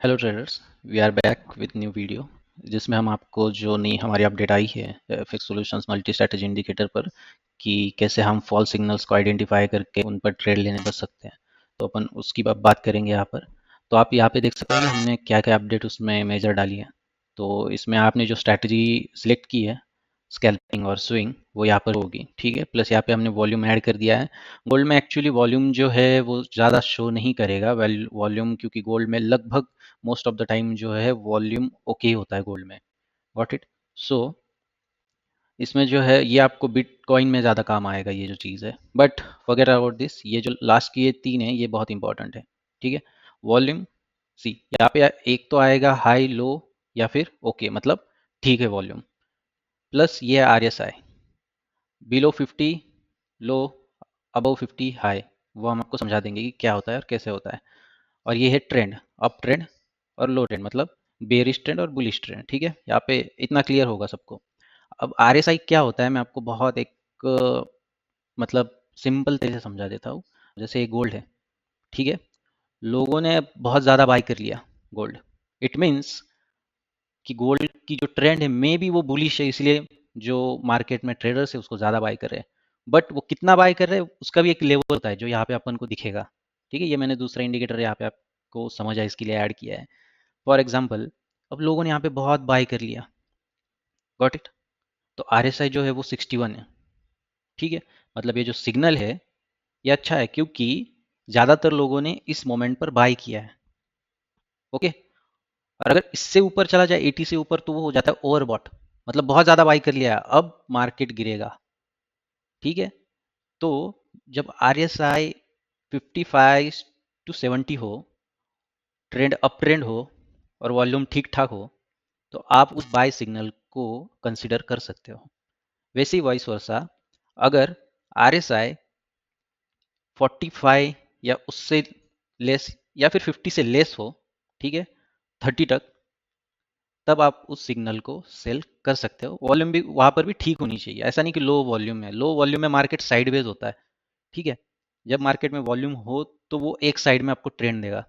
Hello traders, we are back with new video जिसमें हम आपको जो नई हमारी अपडेट आई है FX solutions multi strategy indicator पर कि कैसे हम फॉल सिग्नल्स को आइडेंटिफाई करके उन पर ट्रेड लेने बच सकते हैं। तो अपन उसकी बात करेंगे यहाँ पर। तो आप यहाँ पे देख सकते हैं कि हमने क्या क्या अपडेट उसमें मेजर डाली है। तो इसमें आपने जो स्ट्रैटेजी सिलेक्ट की है, स्कैल्पिंग और स्विंग, वो यहाँ पर होगी। ठीक है, प्लस यहाँ पे हमने वॉल्यूम ऐड कर दिया है। गोल्ड में एक्चुअली वॉल्यूम जो है वो ज़्यादा शो नहीं करेगा वॉल्यूम, क्योंकि गोल्ड में लगभग मोस्ट ऑफ द टाइम जो है वॉल्यूम ओके होता है गोल्ड में। Got it. सो इसमें जो है ये आपको बिटकॉइन में ज़्यादा काम आएगा ये जो चीज़ है, बट फॉरगेट अबाउट दिस। ये जो लास्ट की ये तीन है ये बहुत इंपॉर्टेंट है। ठीक है, वॉल्यूम सी यहाँ पे एक तो आएगा हाई लो या फिर ओके, मतलब ठीक है वॉल्यूम। प्लस ये R S I below 50 low, above 50 high. वो हम आपको समझा देंगे कि क्या होता है और कैसे होता है। और ये है ट्रेंड, अप ट्रेंड और लो ट्रेंड, मतलब बेरिश ट्रेंड और बुलिश ट्रेंड। ठीक है, यहाँ पे इतना क्लियर होगा सबको। अब आरएसआई क्या होता है मैं आपको बहुत एक मतलब सिंपल तरीके से समझा देता हूँ। जैसे ये गोल्ड है, ठीक है, लोगों ने बहुत ज़्यादा बाई कर लिया गोल्ड। इट मीन्स कि गोल्ड की जो ट्रेंड है मे बी वो बुलिश है, इसलिए जो मार्केट में ट्रेडर्स है उसको ज़्यादा बाई कर रहे हैं। बट वो कितना बाई कर रहे हैं उसका भी एक लेवल होता है जो यहाँ पे अपन को दिखेगा। ठीक है, ये मैंने दूसरा इंडिकेटर यहाँ पे आपको समझा इसके लिए ऐड किया है। फॉर एग्जाम्पल, अब लोगों ने यहाँ पे बहुत बाई कर लिया, गॉट इट, तो आरएसआई जो है वो 61 है। ठीक है, मतलब ये जो सिग्नल है ये अच्छा है क्योंकि ज़्यादातर लोगों ने इस मोमेंट पर बाई किया है। ओके, और अगर इससे ऊपर चला जाए 80 से ऊपर तो वो हो जाता है ओवरबॉट, मतलब बहुत ज़्यादा बाई कर लिया है, अब मार्केट गिरेगा। ठीक है, तो जब आर एस आई 55 to 70 हो, ट्रेंड अप ट्रेंड हो और वॉल्यूम ठीक ठाक हो, तो आप उस बाय सिग्नल को कंसिडर कर सकते हो। वैसे ही वाइस वर्सा, अगर आर एस आई 45 या उससे लेस या फिर 50 से लेस हो, ठीक है, 30 तक, तब आप उस सिग्नल को सेल कर सकते हो। वॉल्यूम भी वहाँ पर भी ठीक होनी चाहिए, ऐसा नहीं कि लो वॉल्यूम है। लो वॉल्यूम में मार्केट साइडवेज होता है। ठीक है, जब मार्केट में वॉल्यूम हो तो वो एक साइड में आपको ट्रेंड देगा।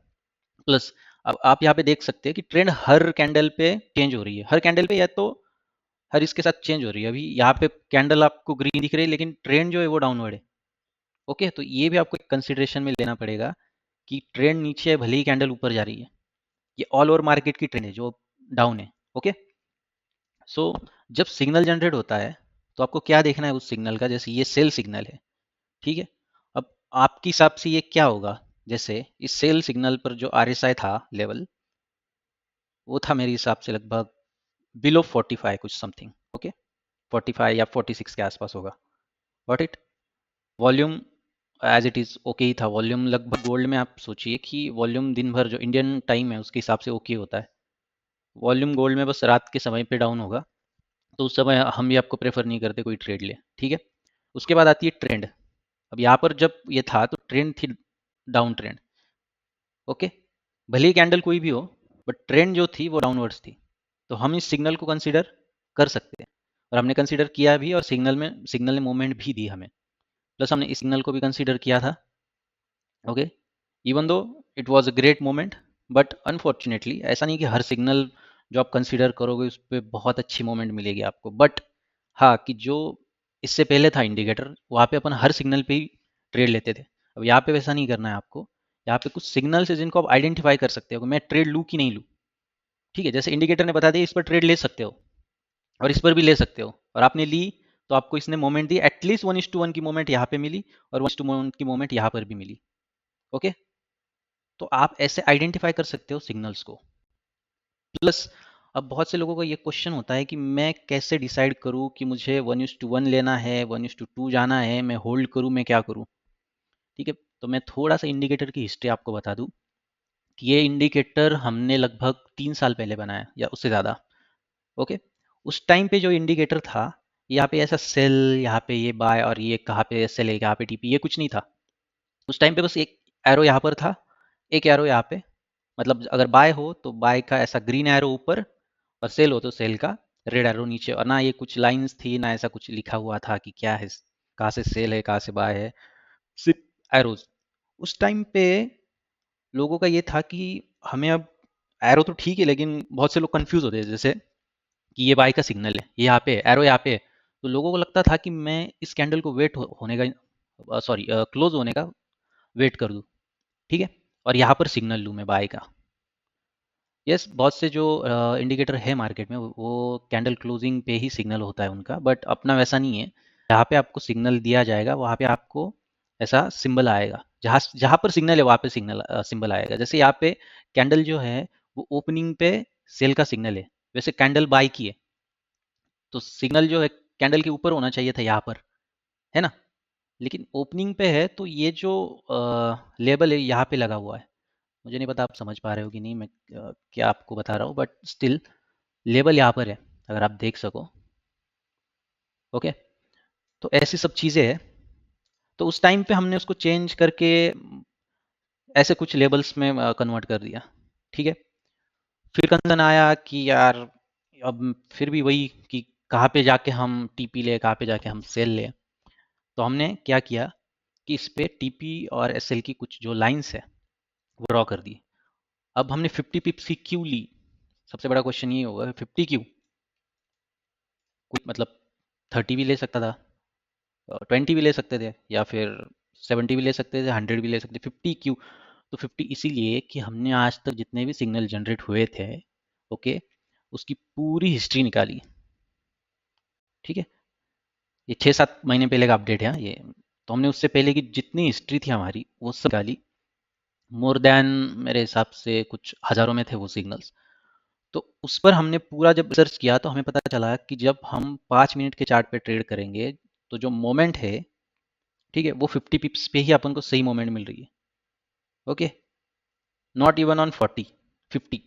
प्लस अब आप यहाँ पे देख सकते हैं कि ट्रेंड हर कैंडल पे चेंज हो रही है, हर कैंडल पे या तो हर इसके साथ चेंज हो रही है। अभी यहाँ पे कैंडल आपको ग्रीन दिख रही है लेकिन ट्रेंड जो है वो डाउनवर्ड है। ओके, तो ये भी आपको कंसिडरेशन में लेना पड़ेगा कि ट्रेंड नीचे है भले ही कैंडल ऊपर जा रही है। ये ऑल ओवर मार्केट की ट्रेंड है जो डाउन है। ओके, सो जब सिग्नल जनरेट होता है तो आपको क्या देखना है उस सिग्नल का। जैसे ये सेल सिग्नल है, ठीक है, अब आपके हिसाब से ये क्या होगा। जैसे इस सेल सिग्नल पर जो आरएसआई था लेवल, वो था मेरे हिसाब से लगभग बिलो 45 कुछ समथिंग। ओके, 45 या 46 के आसपास होगा। What it, volume as it is okay ही था। वॉल्यूम लगभग गोल्ड में आप सोचिए कि वॉल्यूम दिन भर जो इंडियन टाइम है उसके हिसाब से ओके होता है। वॉल्यूम गोल्ड में बस रात के समय पे डाउन होगा, तो उस समय हम भी आपको प्रेफर नहीं करते कोई ट्रेड ले। ठीक है, उसके बाद आती है ट्रेंड। अब यहाँ पर जब ये था तो ट्रेंड थी डाउन ट्रेंड। ओके, भले ही कैंडल कोई भी हो, बट ट्रेंड जो थी वो डाउनवर्ड्स थी। तो हम इस सिग्नल को कंसीडर कर सकते हैं, और हमने कंसीडर किया भी, और सिग्नल ने मूवमेंट भी दी हमें। प्लस हमने इस सिग्नल को भी कंसीडर किया था। Okay, even though it was a great moment, but unfortunately ऐसा नहीं कि हर सिग्नल जो आप कंसीडर करोगे उस पर बहुत अच्छी मोमेंट मिलेगी आपको। बट हाँ, कि जो इससे पहले था इंडिकेटर, वहाँ पे अपन हर सिग्नल पे ही ट्रेड लेते थे। अब यहाँ पे वैसा नहीं करना है आपको। यहाँ पे कुछ सिग्नल्स है जिनको आप आइडेंटिफाई कर सकते हो कि मैं ट्रेड लूँ कि नहीं लूँ। ठीक है, जैसे इंडिकेटर ने बता दिया इस पर ट्रेड ले सकते हो और इस पर भी ले सकते हो, और आपने ली तो आपको इसने मोमेंट दी। एटलीस्ट 1:1 की मोमेंट यहाँ पे मिली और 1:1 की मोमेंट यहाँ पर भी मिली। ओके, तो आप ऐसे आइडेंटिफाई कर सकते हो सिग्नल्स को। प्लस अब बहुत से लोगों का ये क्वेश्चन होता है कि मैं कैसे डिसाइड करूं कि मुझे 1:1 लेना है, 1:2 जाना है, मैं होल्ड करूं, मैं क्या करूं। ठीक है, तो मैं थोड़ा सा इंडिकेटर की हिस्ट्री आपको बता दूं कि ये इंडिकेटर हमने लगभग 3 साल पहले बनाया या उससे ज़्यादा। ओके, उस टाइम पे जो इंडिकेटर था, यहाँ पे ऐसा सेल, यहाँ पे ये बाय, और ये कहाँ पे सेल है, कहाँ पे टीपी, ये कुछ नहीं था। उस टाइम पे बस एक एरो यहाँ पर था, एक एरो यहाँ पे, मतलब अगर बाय हो तो बाय का ऐसा ग्रीन एरो ऊपर, और सेल हो तो सेल का रेड एरो नीचे। और ना ये कुछ लाइंस थी ना ऐसा कुछ लिखा हुआ था कि क्या है, कहाँ से सेल है कहाँ से बाय है, सिर्फ एरोज। उस टाइम पे लोगों का ये था कि हमें अब एरो तो ठीक है, लेकिन बहुत से लोग कंफ्यूज होते हैं, जैसे कि ये बाय का सिग्नल है, ये यहाँ पे एरो यहाँ पे है, तो लोगों को लगता था कि मैं इस कैंडल को होने का, सॉरी क्लोज होने का वेट कर दूँ, ठीक है, और यहाँ पर सिग्नल लूँ मैं बाय का। यस, बहुत से जो इंडिकेटर है मार्केट में वो कैंडल क्लोजिंग पे ही सिग्नल होता है उनका, बट अपना वैसा नहीं है। जहाँ पे आपको सिग्नल दिया जाएगा वहाँ पे आपको ऐसा सिंबल आएगा, जहाँ जहाँ पर सिग्नल है वहाँ पे सिंबल आएगा। जैसे यहाँ पे कैंडल जो है वो ओपनिंग पे सेल का सिग्नल है, वैसे कैंडल बाय की है तो सिग्नल जो है कैंडल के ऊपर होना चाहिए था यहाँ पर, है ना। लेकिन ओपनिंग पे है तो ये जो लेबल है यहाँ पे लगा हुआ है। मुझे नहीं पता आप समझ पा रहे हो कि नहीं, मैं क्या आपको बता रहा हूँ, बट स्टिल लेबल यहाँ पर है, अगर आप देख सको। ओके, तो ऐसी सब चीज़ें हैं। तो उस टाइम पे हमने उसको चेंज करके ऐसे कुछ लेबल्स में कन्वर्ट कर दिया, ठीक है। फिर कंसर्न आया कि यार अब फिर भी वही कि कहाँ पे जाके हम टीपी ले, कहाँ पे जाके हम सेल ले। तो हमने क्या किया कि इस पे टीपी और एसएल की कुछ जो लाइंस है वो ड्रॉ कर दी। अब हमने 50 पिप्स की क्यों ली, सबसे बड़ा क्वेश्चन ये होगा, 50 क्यों? कुछ मतलब 30 भी ले सकता था, 20 भी ले सकते थे, या फिर 70 भी ले सकते थे, 100 भी ले सकते थे, 50 क्यों? तो 50 इसीलिए कि हमने आज तक जितने भी सिग्नल जनरेट हुए थे, ओके, उसकी पूरी हिस्ट्री निकाली, ठीक है। ये 6-7 महीने पहले का अपडेट है, हाँ, ये तो हमने उससे पहले की जितनी हिस्ट्री थी हमारी वो सब निकाली। मोर देन मेरे हिसाब से कुछ हज़ारों में थे वो सिग्नल्स। तो उस पर हमने पूरा जब रिसर्च किया तो हमें पता चला कि जब हम 5 मिनट के चार्ट पे ट्रेड करेंगे तो जो मोमेंट है, ठीक है, वो 50 पिप्स पे ही अपन को सही मोमेंट मिल रही है। Okay, not even on 50।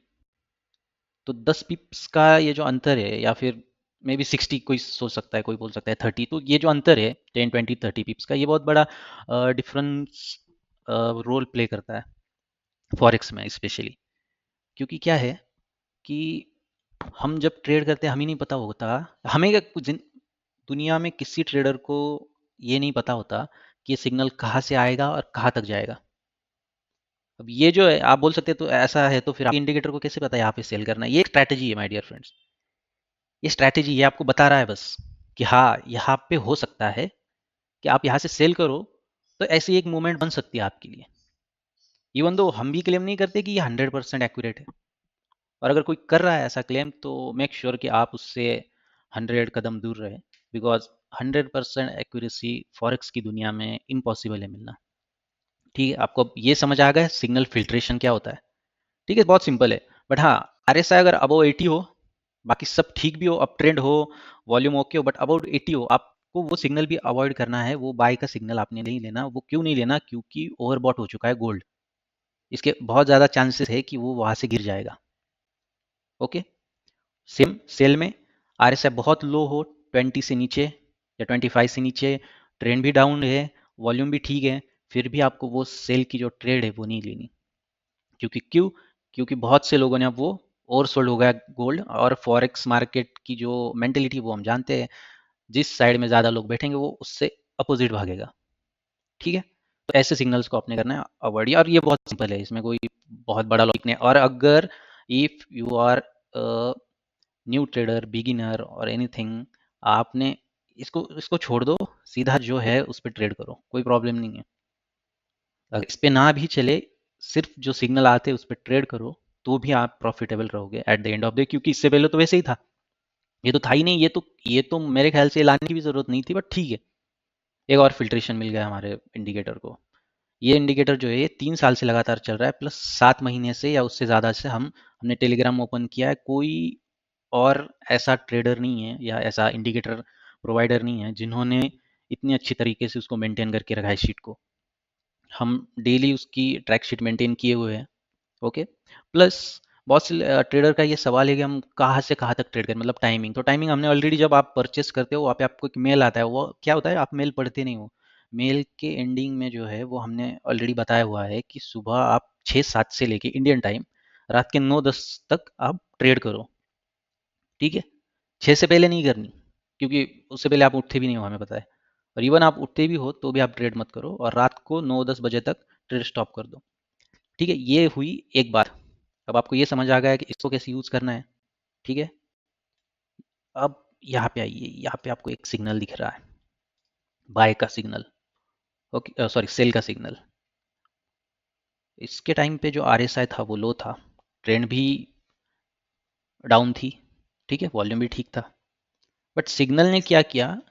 तो 10 पिप्स का ये जो अंतर है, या फिर मे बी 60, कोई सोच सकता है, कोई बोल सकता है 30, तो ये जो अंतर है 10, 20, 30 पिप्स का, ये बहुत बड़ा डिफरेंस रोल प्ले करता है फॉरेक्स में स्पेशली। क्योंकि क्या है कि हम जब ट्रेड करते हैं हमें नहीं पता होता, हमें क्या दुनिया में किसी ट्रेडर को ये नहीं पता होता कि ये सिग्नल कहाँ से आएगा और कहाँ तक जाएगा। अब ये जो है आप बोल सकते हैं तो ऐसा है, तो फिर आप इंडिकेटर को कैसे पता है यहाँ पे सेल करना है? ये एक स्ट्रैटेजी है माय डियर फ्रेंड्स, ये स्ट्रैटेजी ये आपको बता रहा है बस कि हाँ यहाँ पे हो सकता है कि आप यहाँ से सेल करो, तो ऐसी एक मूवमेंट बन सकती है आपके लिए। इवन दो हम भी क्लेम नहीं करते कि ये 100% एक्यूरेट है, और अगर कोई कर रहा है ऐसा क्लेम तो मेक श्योर कि आप उससे 100 कदम दूर रहे, बिकॉज 100% एक्यूरेसी फॉरेक्स की दुनिया में इम्पॉसिबल है मिलना। ठीक है, आपको अब ये समझ आ गया सिग्नल फिल्ट्रेशन क्या होता है? ठीक है, बहुत सिंपल है। बट हाँ, आरएसआई अगर अबव 80 हो, बाकी सब ठीक भी हो, अप ट्रेंड हो, वॉल्यूम ओके हो, बट अबाउट 80 हो, आपको वो सिग्नल भी अवॉइड करना है। वो बाय का सिग्नल आपने नहीं लेना। वो क्यों नहीं लेना? क्योंकि ओवरबॉट हो चुका है गोल्ड, इसके बहुत ज़्यादा चांसेस है कि वो वहाँ से गिर जाएगा। ओके, सेम सेल में आरएसआई बहुत लो हो, 20 से नीचे या 25 से नीचे, ट्रेंड भी डाउन है, वॉल्यूम भी ठीक है, फिर भी आपको वो सेल की जो ट्रेड है वो नहीं लेनी। क्योंकि क्यों? क्योंकि बहुत से लोगों ने अब वो ओवरसोल्ड हो गया गोल्ड, और फॉरेक्स मार्केट की जो मेंटेलिटी वो हम जानते हैं, जिस साइड में ज़्यादा लोग बैठेंगे वो उससे अपोजिट भागेगा। ठीक है, तो ऐसे सिग्नल्स को आपने करना है अवॉइड, और ये बहुत सिंपल है, इसमें कोई बहुत बड़ा लॉजिक नहीं है। और अगर if you are new trader, beginner और एनीथिंग, आपने इसको इसको छोड़ दो, सीधा जो है उस पर ट्रेड करो, कोई प्रॉब्लम नहीं है। अगर इस पे ना भी चले, सिर्फ जो सिग्नल आते हैं उस पर ट्रेड करो, तो भी आप प्रॉफिटेबल रहोगे at the end of the, क्योंकि इससे पहले तो वैसे ही था, ये तो था ही नहीं, ये तो मेरे ख्याल से लाने की भी जरूरत नहीं थी, बट ठीक है, एक और फिल्ट्रेशन मिल गया हमारे इंडिकेटर को। ये इंडिकेटर जो है ये 3 साल से लगातार चल रहा है, प्लस 7 महीने से या उससे ज़्यादा से हमने टेलीग्राम ओपन किया है। कोई और ऐसा ट्रेडर नहीं है या ऐसा इंडिकेटर प्रोवाइडर नहीं है जिन्होंने इतनी अच्छी तरीके से उसको मेंटेन करके रखा है शीट को। हम डेली उसकी ट्रैक शीट मेंटेन किए हुए हैं। ओके, प्लस बहुत से ट्रेडर का ये सवाल है कि हम कहाँ से कहाँ तक ट्रेड करें, मतलब टाइमिंग। तो टाइमिंग हमने ऑलरेडी, जब आप परचेस करते हो वहाँ पे आपको एक मेल आता है, वो क्या होता है, आप मेल पढ़ते नहीं हो। मेल के एंडिंग में जो है वो हमने ऑलरेडी बताया हुआ है कि सुबह आप 6-7 से लेके इंडियन टाइम रात के 9-10 तक आप ट्रेड करो। ठीक है, 6 से पहले नहीं करनी, क्योंकि उससे पहले आप उठते भी नहीं हो, हमें पता है। और इवन आप उठते भी हो तो भी आप ट्रेड मत करो, और रात को 9-10 बजे तक ट्रेड स्टॉप कर दो। ठीक है, ये हुई एक बात। अब आपको ये समझ आ गया है कि इसको कैसे यूज़ करना है, ठीक है। अब यहाँ पे आइए, यहाँ पे आपको एक सिग्नल दिख रहा है, बाय का सिग्नल, ओके, सॉरी सेल का सिग्नल। इसके टाइम पे जो RSI था वो लो था, ट्रेंड भी डाउन थी, ठीक है, वॉल्यूम भी ठीक था, बट सिग्नल ने क्या किया,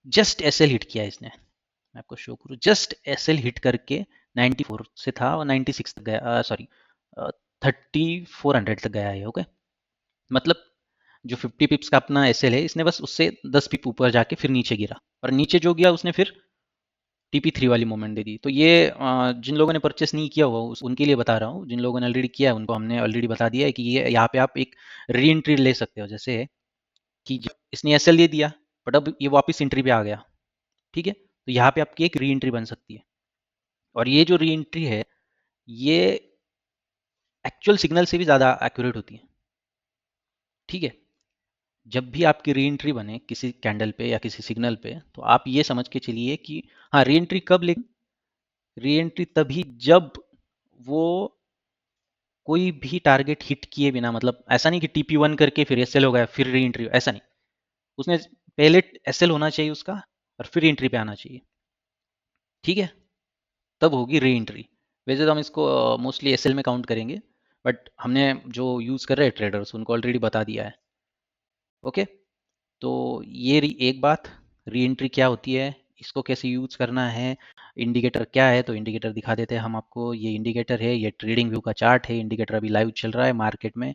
जस्ट एसएल हिट किया इसने। मैं आपको शो करूँ, जस्ट एसएल हिट करके 94 से था और 96 तक गया, सॉरी 3400 तक गया है, ओके। मतलब जो 50 पिप्स का अपना एसएल है, इसने बस उससे 10 पिप ऊपर जाके फिर नीचे गिरा, और नीचे जो गया उसने फिर TP3 वाली मूवमेंट दे दी। तो ये जिन लोगों ने परचेस नहीं किया हुआ उनके लिए बता रहा हूँ, जिन लोगों ने ऑलरेडी किया है उनको हमने ऑलरेडी बता दिया है कि ये यहाँ पे आप एक री एंट्री ले सकते हो। जैसे कि जब इसने एसएल दे दिया, बट अब ये वापस एंट्री पे आ गया, ठीक है, तो यहाँ पे आपकी एक री एंट्री बन सकती है। और ये जो री एंट्री है, ये एक्चुअल सिग्नल से भी ज़्यादा एक्यूरेट होती है, ठीक है। जब भी आपकी री एंट्री बने किसी कैंडल पे या किसी सिग्नल पे, तो आप ये समझ के चलिए कि हाँ, री एंट्री कब ले, री एंट्री तभी जब वो कोई भी टारगेट हिट किए बिना, मतलब ऐसा नहीं कि TP1 करके फिर एसएल हो गया फिर री एंट्री, ऐसा नहीं। उसने पहले एसएल होना चाहिए उसका, और फिर एंट्री पे आना चाहिए, ठीक है, तब होगी री एंट्री। वैसे तो हम इसको मोस्टली एसएल में काउंट करेंगे, बट हमने जो यूज़ कर रहे हैं ट्रेडर्स उनको ऑलरेडी बता दिया है, ओके। तो ये एक बात, री एंट्री क्या होती है, इसको कैसे यूज़ करना है, इंडिकेटर क्या है, तो इंडिकेटर दिखा देते हैं हम आपको। ये इंडिकेटर है, ये ट्रेडिंग व्यू का चार्ट है, इंडिकेटर अभी लाइव चल रहा है मार्केट में,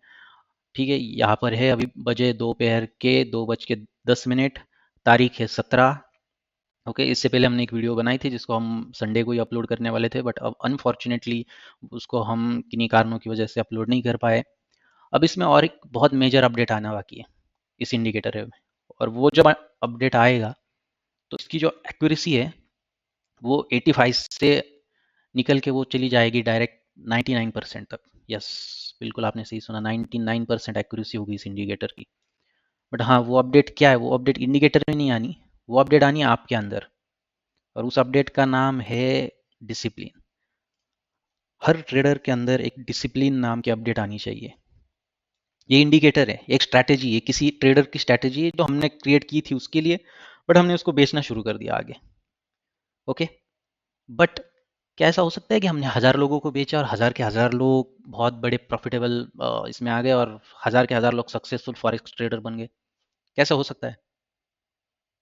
ठीक है। यहाँ पर है अभी बजे दोपहर के 2:10, तारीख है 17, ओके। इससे पहले हमने एक वीडियो बनाई थी जिसको हम संडे को ही अपलोड करने वाले थे, बट अब अनफॉर्चुनेटली उसको हम किन्हीं कारणों की वजह से अपलोड नहीं कर पाए। अब इसमें और एक बहुत मेजर अपडेट आना बाकी है इस इंडिकेटर में, और वो जब अपडेट आएगा तो इसकी जो एक्यूरेसी है वो 85 से निकल के वो चली जाएगी डायरेक्ट 99% तक। यस, बिल्कुल आपने सही सुना, 99% एक्यूरेसी होगी इस इंडिकेटर की। बट हाँ, वो अपडेट क्या है, वो अपडेट इंडिकेटर में नहीं आनी, वो अपडेट आनी है आपके अंदर, और उस अपडेट का नाम है डिसिप्लिन। हर ट्रेडर के अंदर एक डिसिप्लिन नाम की अपडेट आनी चाहिए। ये इंडिकेटर है, एक स्ट्रैटेजी है, किसी ट्रेडर की स्ट्रैटेजी है जो हमने क्रिएट की थी उसके लिए, बट हमने उसको बेचना शुरू कर दिया आगे, ओके। बट क्या ऐसा हो सकता है कि हमने 1000 लोगों को बेचा और 1000 के 1000 लोग बहुत बड़े प्रॉफिटेबल इसमें आ गए, और 1000 के 1000 लोग सक्सेसफुल फॉरेक्स ट्रेडर बन गए? कैसा हो सकता है?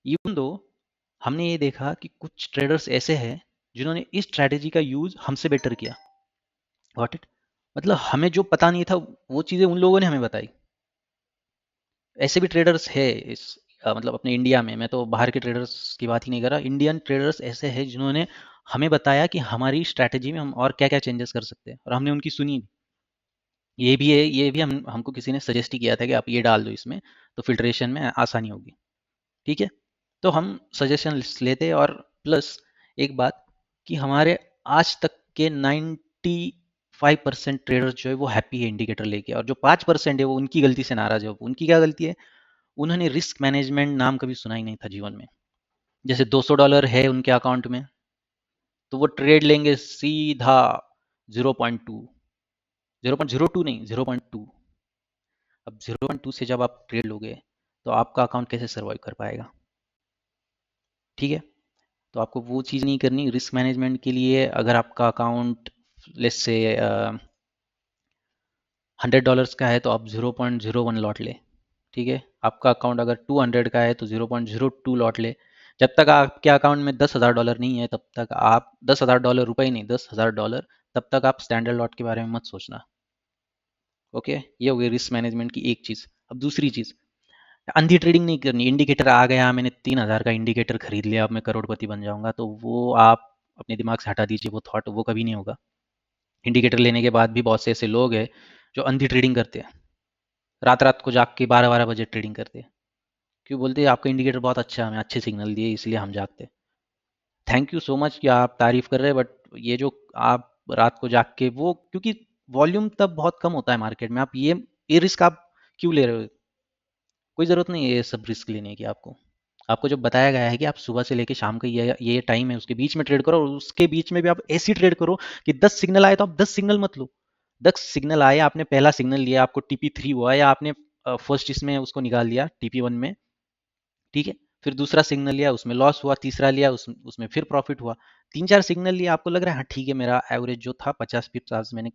इवन दो हमने ये देखा कि कुछ ट्रेडर्स ऐसे हैं जिन्होंने इस स्ट्रैटेजी का यूज हमसे बेटर किया, गॉट इट। मतलब हमें जो पता नहीं था वो चीज़ें उन लोगों ने हमें बताई। ऐसे भी ट्रेडर्स है इस मतलब अपने इंडिया में, मैं तो बाहर के ट्रेडर्स की बात ही नहीं कर रहा, इंडियन ट्रेडर्स ऐसे हैं जिन्होंने हमें बताया कि हमारी स्ट्रैटेजी में हम और क्या क्या चेंजेस कर सकते हैं, और हमने उनकी सुनी। ये भी है, ये भी हमको किसी ने सजेस्ट ही किया था कि आप ये डाल दो इसमें, तो फिल्ट्रेशन में आसानी होगी, ठीक है। तो हम सजेशन लेते हैं, और प्लस एक बात कि हमारे आज तक के 95% ट्रेडर्स जो है वो हैप्पी है इंडिकेटर लेके, और जो 5% है वो उनकी गलती से नाराज है। उनकी क्या गलती है, उन्होंने रिस्क मैनेजमेंट नाम कभी सुना ही नहीं था जीवन में। जैसे $200 है उनके अकाउंट में, तो वो ट्रेड लेंगे सीधा 0.2, 0.02 नहीं, 0.2। अब 0.2 से जब आप ट्रेड लोगे तो आपका अकाउंट कैसे सर्वाइव कर पाएगा, ठीक है। तो आपको वो चीज़ नहीं करनी। रिस्क मैनेजमेंट के लिए अगर आपका अकाउंट लेट्स से $100 का है तो आप 0.01 लॉट ले, ठीक है। आपका अकाउंट अगर 200 का है तो 0.02 लॉट ले। जब तक आपके अकाउंट में $10,000 नहीं है तब तक आप $10,000 रुपए ही नहीं, $10,000 तब तक आप स्टैंडर्ड लॉट के बारे में मत सोचना, ओके। ये हो गई रिस्क मैनेजमेंट की एक चीज़। अब दूसरी चीज़, अंधी ट्रेडिंग नहीं करनी। इंडिकेटर आ गया, मैंने 3000 का इंडिकेटर खरीद लिया, अब मैं करोड़पति बन जाऊंगा, तो वो आप अपने दिमाग से हटा दीजिए, वो थॉट वो कभी नहीं होगा। इंडिकेटर लेने के बाद भी बहुत से ऐसे लोग हैं जो अंधी ट्रेडिंग करते हैं, रात रात को जाग के 12-12 बजे ट्रेडिंग करते हैं। क्यों? बोलते हैं आपका इंडिकेटर बहुत अच्छा है, हमें अच्छे सिग्नल दिए इसलिए हम जागते हैं। थैंक यू सो मच कि आप तारीफ कर रहे हैं, बट ये जो आप रात को जाग के वो, क्योंकि वॉल्यूम तब बहुत कम होता है मार्केट में, आप ये रिस्क आप क्यों ले रहे हो? कोई ज़रूरत नहीं है ये सब रिस्क लेने की। आपको आपको जब बताया गया है कि आप सुबह से लेके शाम का ये टाइम है उसके बीच में ट्रेड करो, और उसके बीच में भी आप ऐसी ट्रेड करो कि 10 सिग्नल आए तो आप 10 सिग्नल मत लो, 10 सिग्नल आए, आपने पहला सिग्नल लिया, आपको TP3 हुआ, या आपने फर्स्ट इसमें उसको निकाल लिया TP1 में, ठीक है, फिर दूसरा सिग्नल लिया उसमें लॉस हुआ, तीसरा लिया उसमें फिर प्रॉफिट हुआ, 3-4 सिग्नल लिया, आपको लग रहा है हाँ ठीक है मेरा एवरेज जो था 50 पिप्स आज मैंने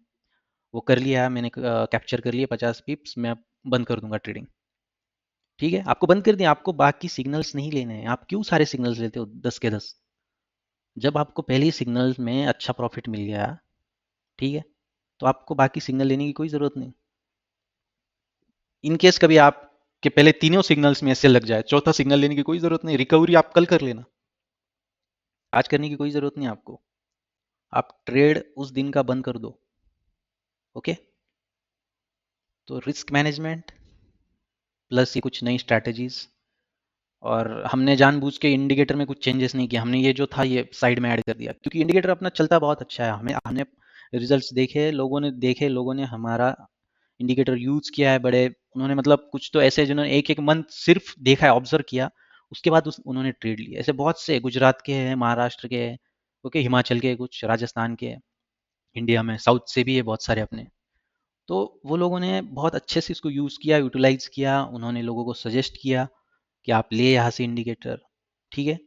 वो कर लिया, मैंने कैप्चर कर लिया 50 पिप्स, मैं अब बंद कर दूंगा ट्रेडिंग। ठीक है, आपको बंद कर दिया, आपको बाकी सिग्नल्स नहीं लेने हैं। आप क्यों सारे सिग्नल्स लेते हो 10 के 10? जब आपको पहले ही सिग्नल्स में अच्छा प्रॉफिट मिल गया, ठीक है, तो आपको बाकी सिग्नल लेने की कोई ज़रूरत नहीं। इन केस कभी आप के पहले तीनों सिग्नल्स में ऐसे लग जाए, चौथा सिग्नल लेने की कोई ज़रूरत नहीं, रिकवरी आप कल कर लेना, आज करने की कोई ज़रूरत नहीं आपको। आप ट्रेड उस दिन का बंद कर दो। ओके, तो रिस्क मैनेजमेंट प्लस ये कुछ नई स्ट्रैटेजीज, और हमने जानबूझ के इंडिकेटर में कुछ चेंजेस नहीं किया, हमने ये जो था ये साइड में ऐड कर दिया, क्योंकि इंडिकेटर अपना चलता बहुत अच्छा है। हमें हमने रिजल्ट्स देखे, लोगों ने हमारा इंडिकेटर यूज किया है, बड़े उन्होंने मतलब कुछ तो ऐसे जिन्होंने एक एक मंथ सिर्फ देखा है, ऑब्जर्व किया, उसके बाद उन्होंने ट्रेड लिया। ऐसे बहुत से गुजरात के हैं, महाराष्ट्र के हैं, ओके, हिमाचल के, कुछ राजस्थान के, इंडिया में साउथ से भी है बहुत सारे अपने। तो वो लोगों ने बहुत अच्छे से इसको यूज़ किया, यूटिलाइज किया, उन्होंने लोगों को सजेस्ट किया कि आप ले यहाँ से इंडिकेटर, ठीक है।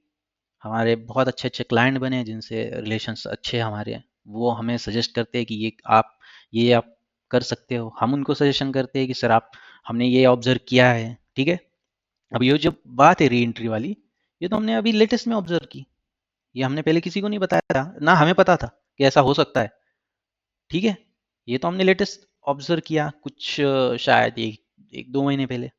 हमारे बहुत अच्छे अच्छे क्लाइंट बने जिनसे रिलेशंस अच्छे हैं हमारे, वो हमें सजेस्ट करते हैं कि ये आप कर सकते हो, हम उनको सजेशन करते हैं कि सर आप हमने ये ऑब्जर्व किया है, ठीक है। अब ये जो बात है री एंट्री वाली, ये तो हमने अभी लेटेस्ट में ऑब्जर्व की, ये हमने पहले किसी को नहीं बताया था ना, हमें पता था कि ऐसा हो सकता है, ठीक है। ये तो हमने लेटेस्ट ऑब्जर्व किया कुछ शायद एक दो महीने पहले,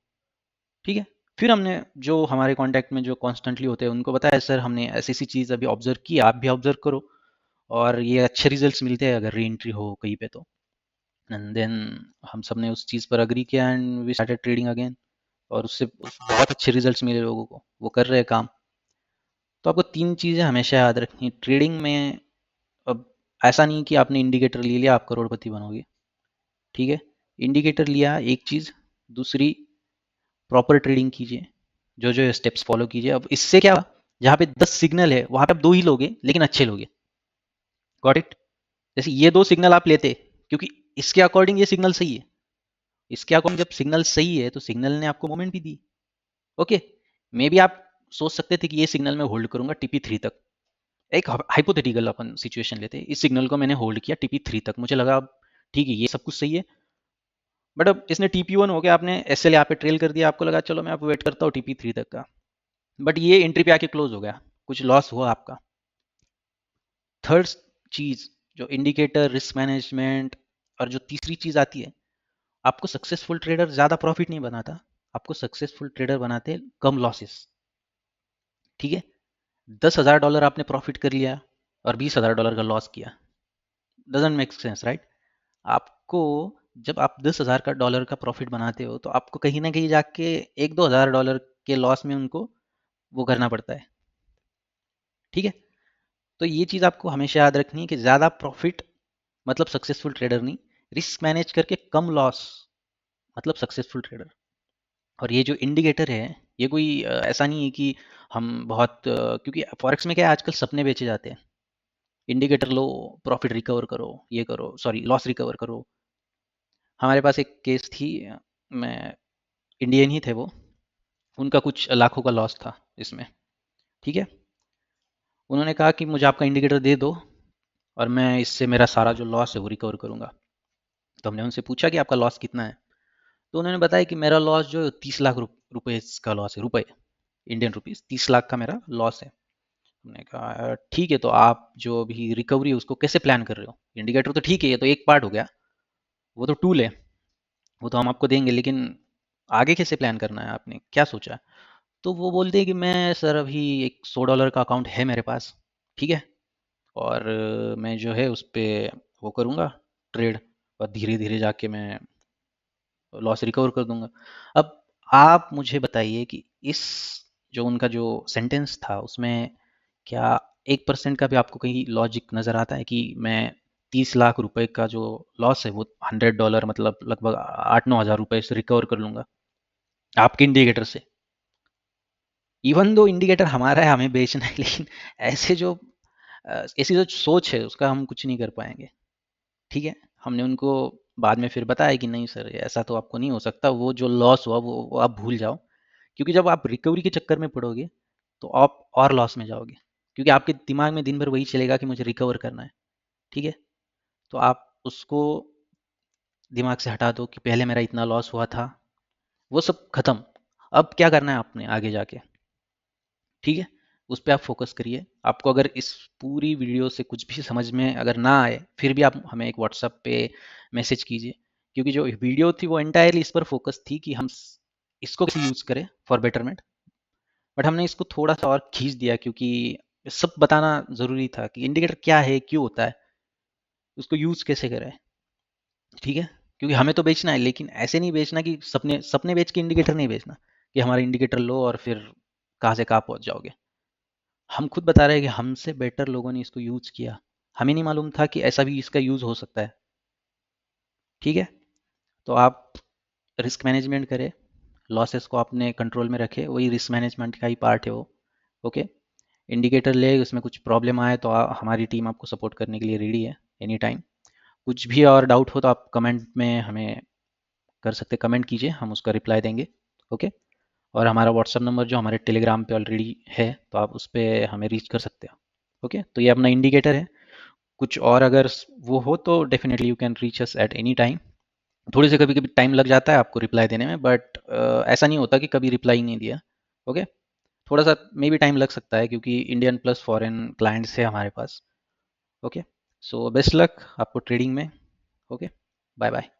ठीक है। फिर हमने जो हमारे कांटेक्ट में जो कॉन्स्टेंटली होते हैं उनको बताया, सर हमने ऐसी ऐसी चीज़ अभी ऑब्जर्व की, आप भी ऑब्जर्व करो, और ये अच्छे रिजल्ट्स मिलते हैं अगर री एंट्री हो कहीं पे तो। एंड देन हम सब ने उस चीज़ पर अग्री किया and we started trading again, और उससे बहुत अच्छे रिजल्ट्स मिले लोगों को, वो कर रहे हैं काम। तो आपको तीन चीज़ें हमेशा याद रखनी ट्रेडिंग में। अब ऐसा नहीं कि आपने इंडिकेटर ले लिया आप करोड़पति बनोगे, ठीक है। इंडिकेटर लिया एक चीज़, दूसरी प्रॉपर ट्रेडिंग कीजिए, जो जो स्टेप्स फॉलो कीजिए। अब इससे क्या, जहाँ पे 10 सिग्नल है वहाँ पे आप दो ही लोगे, लेकिन अच्छे लोगे। Got it? जैसे ये दो सिग्नल आप लेते, क्योंकि इसके अकॉर्डिंग ये सिग्नल सही है, इसके अकॉर्डिंग जब सिग्नल सही है तो सिग्नल ने आपको मोमेंट भी दी। ओके, मे बी आप सोच सकते थे कि ये सिग्नल मैं होल्ड करूंगा TP3 तक। एक हाइपोथेटिकल अपन सिचुएशन लेते हैं, इस सिग्नल को मैंने होल्ड किया TP3 तक, मुझे लगा अब ठीक है ये सब कुछ सही है, बट अब इसने TP1 हो गया, आपने SL यहाँ पे ट्रेल कर दिया, आपको लगा चलो मैं आप वेट करता हूँ TP3 तक का, बट ये एंट्री पे आके क्लोज हो गया, कुछ लॉस हुआ आपका। थर्ड चीज जो इंडिकेटर, रिस्क मैनेजमेंट, और जो तीसरी चीज आती है, आपको सक्सेसफुल ट्रेडर ज्यादा प्रॉफिट नहीं बनाता, आपको सक्सेसफुल ट्रेडर बनाते हैं कम लॉसेस, ठीक है। $10,000 आपने प्रॉफिट कर लिया और $20,000 का लॉस किया, डजंट मेक सेंस, राइट? आपको जब आप $10,000 का प्रॉफिट बनाते हो तो आपको कहीं ना कहीं जाके $1-2 हज़ार के लॉस में उनको वो करना पड़ता है, ठीक है। तो ये चीज़ आपको हमेशा याद रखनी है कि ज़्यादा प्रॉफिट मतलब सक्सेसफुल ट्रेडर नहीं, रिस्क मैनेज करके कम लॉस मतलब सक्सेसफुल ट्रेडर। और ये जो इंडिकेटर है, ये कोई ऐसा नहीं है कि हम बहुत क्योंकि फॉरेक्स में क्या है आजकल सपने बेचे जाते हैं, इंडिकेटर लो, प्रॉफिट रिकवर करो, ये करो, सॉरी लॉस रिकवर करो। हमारे पास एक केस थी, मैं इंडियन ही थे वो, उनका कुछ लाखों का लॉस था इसमें, ठीक है। उन्होंने कहा कि मुझे आपका इंडिकेटर दे दो और मैं इससे मेरा सारा जो लॉस है वो रिकवर करूंगा। तो हमने उनसे पूछा कि आपका लॉस कितना है, तो उन्होंने बताया कि मेरा लॉस जो 30 लाख रुपए का लॉस है, रुपए, इंडियन रुपीस 30 लाख का मेरा लॉस है। हमने कहा ठीक है, तो आप जो भी रिकवरी है उसको कैसे प्लान कर रहे हो? इंडिकेटर तो ठीक है, ये तो एक पार्ट हो गया, वो तो टूल है, वो तो हम आपको देंगे, लेकिन आगे कैसे प्लान करना है, आपने क्या सोचा? तो वो बोलते हैं कि मैं सर अभी एक $100 का अकाउंट है मेरे पास, ठीक है, और मैं जो है उस पे वो करूँगा ट्रेड, और धीरे धीरे जाके मैं लॉस रिकवर कर दूंगा। अब आप मुझे बताइए कि इस जो उनका जो सेंटेंस था उसमें क्या 1% का भी आपको कहीं लॉजिक नज़र आता है कि मैं 30 लाख रुपए का जो लॉस है वो $100 मतलब लगभग 8-9 हज़ार रुपए से रिकवर कर लूंगा आपके इंडिकेटर से? इवन दो इंडिकेटर हमारा है, हमें बेचना है, लेकिन ऐसे जो ऐसी जो सोच है उसका हम कुछ नहीं कर पाएंगे, ठीक है। हमने उनको बाद में फिर बताया कि नहीं सर ऐसा तो आपको नहीं हो सकता, वो जो लॉस हुआ वो आप भूल जाओ, क्योंकि जब आप रिकवरी के चक्कर में पड़ोगे तो आप और लॉस में जाओगे, क्योंकि आपके दिमाग में दिन भर वही चलेगा कि मुझे रिकवर करना है। ठीक है, तो आप उसको दिमाग से हटा दो कि पहले मेरा इतना लॉस हुआ था, वो सब खत्म। अब क्या करना है आपने आगे जाके, ठीक है, उस पर आप फोकस करिए। आपको अगर इस पूरी वीडियो से कुछ भी समझ में अगर ना आए, फिर भी आप हमें एक व्हाट्सएप पे मैसेज कीजिए, क्योंकि जो वीडियो थी वो एंटायरली इस पर फोकस थी कि हम इसको कैसे यूज़ करें फॉर बेटरमेंट। बट हमने इसको थोड़ा सा और खींच दिया, क्योंकि सब बताना ज़रूरी था कि इंडिकेटर क्या है, क्यों होता है, उसको यूज़ कैसे करें। ठीक है, क्योंकि हमें तो बेचना है, लेकिन ऐसे नहीं बेचना कि सपने सपने बेच के इंडिकेटर नहीं बेचना, कि हमारा इंडिकेटर लो और फिर कहाँ से कहाँ पहुँच जाओगे। हम खुद बता रहे हैं कि हमसे बेटर लोगों ने इसको यूज़ किया, हमें नहीं मालूम था कि ऐसा भी इसका यूज़ हो सकता है। ठीक है, तो आप रिस्क मैनेजमेंट करें, लॉसेस को अपने कंट्रोल में रखें, वही रिस्क मैनेजमेंट का ही पार्ट है वो। ओके, इंडिकेटर ले, उसमें कुछ प्रॉब्लम आए तो हमारी टीम आपको सपोर्ट करने के लिए रेडी है एनी टाइम। कुछ भी और डाउट हो तो आप कमेंट में हमें कर सकते, कमेंट कीजिए, हम उसका रिप्लाई देंगे। ओके, और हमारा व्हाट्सअप नंबर जो हमारे टेलीग्राम पे ऑलरेडी है, तो आप उस पर हमें रीच कर सकते हो। ओके, तो ये अपना इंडिकेटर है। कुछ और अगर वो हो तो definitely you can reach us at any time. थोड़ी से कभी कभी टाइम लग जाता है आपको रिप्लाई देने में, बट ऐसा नहीं होता कि कभी रिप्लाई नहीं दिया। ओके, थोड़ा सा मे भी टाइम लग सकता है, क्योंकि इंडियन प्लस फॉरेन क्लाइंट्स है हमारे पास। ओके, सो बेस्ट लक आपको ट्रेडिंग में। Okay, bye bye.